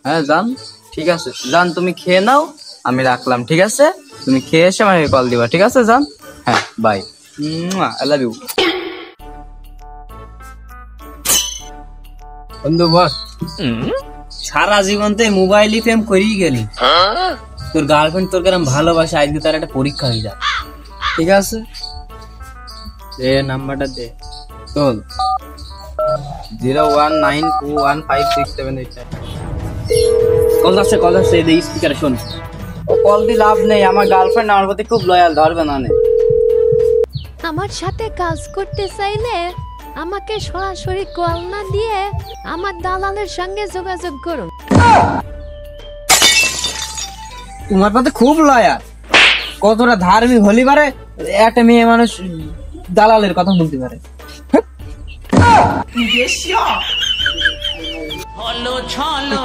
হ্যাঁ জান, ঠিক আছে জান, তুমি খেয়ে নাও, আমি রাখলাম। ঠিক আছে, তুমি খেয়ে এসে আমাকে কল দিবা। ঠিক আছে জান, হ্যাঁ বাই, আই লাভ ইউ। বন্ধু বস, সারা জীবন তো মোবাইলই প্রেম করেই গেলি, তোর গার্লফ্রেন্ড তোর কেরম ভালোবাসে, আজকে তার একটা পরীক্ষা হয়ে যায়। ঠিক আছে, দে নাম্বারটা দে। চল 019215678। কল আসছে এই স্পিকারে শোন। ও কল দিয়ে লাভ নেই, আমার গার্লফ্রেন্ড আমার প্রতি খুব লয়াল, ধরবে না। আমার সাথে কাজ করতে চাইলে আমাকে সরাসরি কল না দিয়ে আমার দালালের সঙ্গে যোগাযোগ করুন। তোমার পাতে খুব লয়াল, কতটা ধার্মিক হলি পারে একটা মেয়ে মানুষ দালালের কথা বলতে পারে। হলো ছলো